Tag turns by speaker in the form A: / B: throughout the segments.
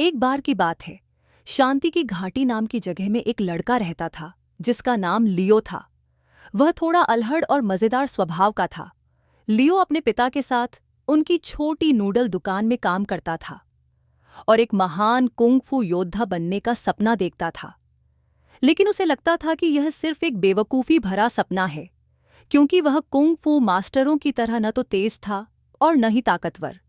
A: एक बार की बात है। शांति की घाटी नाम की जगह में एक लड़का रहता था जिसका नाम लियो था। वह थोड़ा अल्हड़ और मजेदार स्वभाव का था। लियो अपने पिता के साथ उनकी छोटी नूडल दुकान में काम करता था और एक महान कुंग फू योद्धा बनने का सपना देखता था। लेकिन उसे लगता था कि यह सिर्फ एक बेवकूफ़ी भरा सपना है, क्योंकि वह कुंग फू मास्टरों की तरह न तो तेज था और न ही ताकतवर।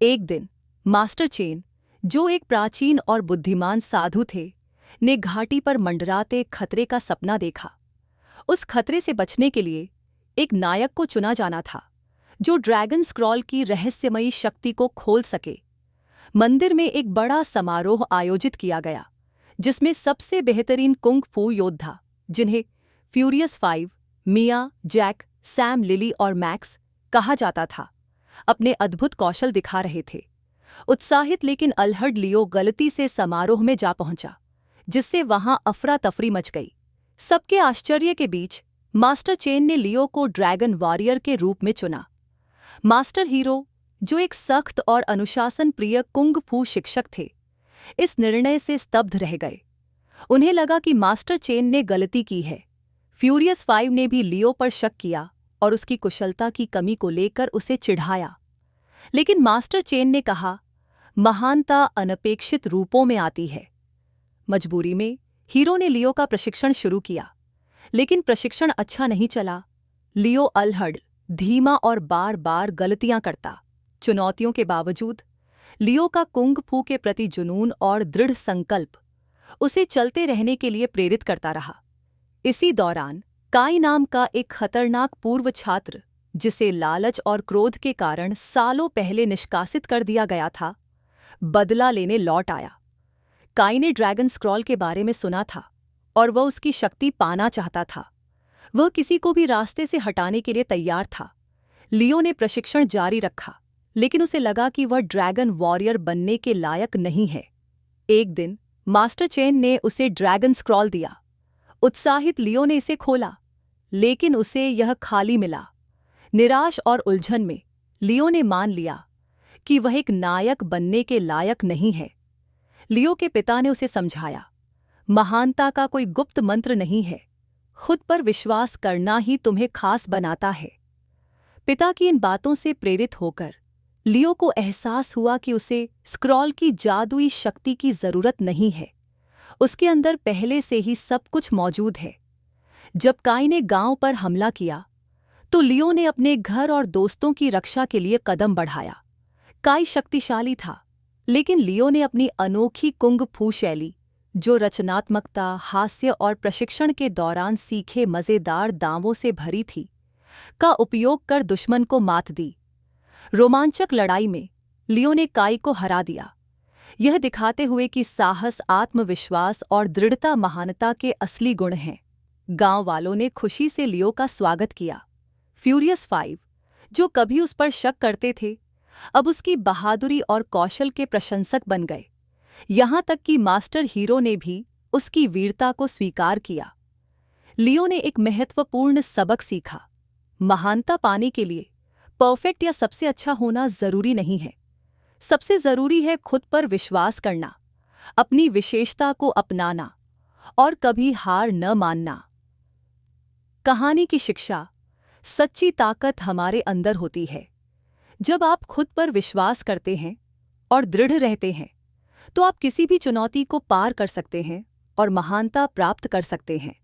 A: एक दिन मास्टर चेन, जो एक प्राचीन और बुद्धिमान साधु थे, ने घाटी पर मंडराते खतरे का सपना देखा। उस खतरे से बचने के लिए एक नायक को चुना जाना था जो ड्रैगन स्क्रॉल की रहस्यमयी शक्ति को खोल सके। मंदिर में एक बड़ा समारोह आयोजित किया गया जिसमें सबसे बेहतरीन कुंग फू योद्धा, जिन्हें फ्यूरियस 5, मिया, जैक, सैम, लिली और मैक्स कहा जाता था, अपने अद्भुत कौशल दिखा रहे थे। उत्साहित लेकिन अल्हड़ लियो गलती से समारोह में जा पहुंचा, जिससे वहां अफरा तफरी मच गई। सबके आश्चर्य के बीच मास्टर चेन ने लियो को ड्रैगन वॉरियर के रूप में चुना। मास्टर हीरो, जो एक सख्त और अनुशासन प्रिय कुंग फू शिक्षक थे, इस निर्णय से स्तब्ध रह गए। उन्हें लगा कि मास्टर चेन ने गलती की है। फ्यूरियस 5 ने भी लियो पर शक किया और उसकी कुशलता की कमी को लेकर उसे चिढ़ाया। लेकिन मास्टर चेन ने कहा, महानता अनपेक्षित रूपों में आती है। मजबूरी में हीरो ने लियो का प्रशिक्षण शुरू किया, लेकिन प्रशिक्षण अच्छा नहीं चला। लियो अल्हड़, धीमा और बार बार गलतियां करता। चुनौतियों के बावजूद लियो का कुंग फू के प्रति जुनून और दृढ़ संकल्प उसे चलते रहने के लिए प्रेरित करता रहा। इसी दौरान काई नाम का एक खतरनाक पूर्व छात्र, जिसे लालच और क्रोध के कारण सालों पहले निष्कासित कर दिया गया था, बदला लेने लौट आया। काई ने ड्रैगन स्क्रॉल के बारे में सुना था और वह उसकी शक्ति पाना चाहता था। वह किसी को भी रास्ते से हटाने के लिए तैयार था। लियो ने प्रशिक्षण जारी रखा, लेकिन उसे लगा कि वह ड्रैगन वॉरियर बनने के लायक नहीं है। एक दिन मास्टर चेन ने उसे ड्रैगन स्क्रॉल दिया। उत्साहित लियो ने इसे खोला, लेकिन उसे यह खाली मिला। निराश और उलझन में लियो ने मान लिया कि वह एक नायक बनने के लायक नहीं है। लियो के पिता ने उसे समझाया, महानता का कोई गुप्त मंत्र नहीं है, खुद पर विश्वास करना ही तुम्हें खास बनाता है। पिता की इन बातों से प्रेरित होकर लियो को एहसास हुआ कि उसे स्क्रॉल की जादुई शक्ति की जरूरत नहीं है। उसके अंदर पहले से ही सब कुछ मौजूद है। जब काई ने गांव पर हमला किया, तो लियो ने अपने घर और दोस्तों की रक्षा के लिए कदम बढ़ाया। काई शक्तिशाली था, लेकिन लियो ने अपनी अनोखी कुंग फू शैली, जो रचनात्मकता, हास्य और प्रशिक्षण के दौरान सीखे मजेदार दांवों से भरी थी, का उपयोग कर दुश्मन को मात दी। रोमांचक लड़ाई में लियो ने काई को हरा दिया, यह दिखाते हुए कि साहस, आत्मविश्वास और दृढ़ता महानता के असली गुण हैं। गांव वालों ने खुशी से लियो का स्वागत किया। फ्यूरियस 5, जो कभी उस पर शक करते थे, अब उसकी बहादुरी और कौशल के प्रशंसक बन गए। यहां तक कि मास्टर हीरो ने भी उसकी वीरता को स्वीकार किया। लियो ने एक महत्वपूर्ण सबक सीखा, महानता पाने के लिए परफेक्ट या सबसे अच्छा होना जरूरी नहीं है। सबसे जरूरी है खुद पर विश्वास करना, अपनी विशेषता को अपनाना और कभी हार न मानना। कहानी की शिक्षा, सच्ची ताकत हमारे अंदर होती है। जब आप खुद पर विश्वास करते हैं और दृढ़ रहते हैं, तो आप किसी भी चुनौती को पार कर सकते हैं और महानता प्राप्त कर सकते हैं।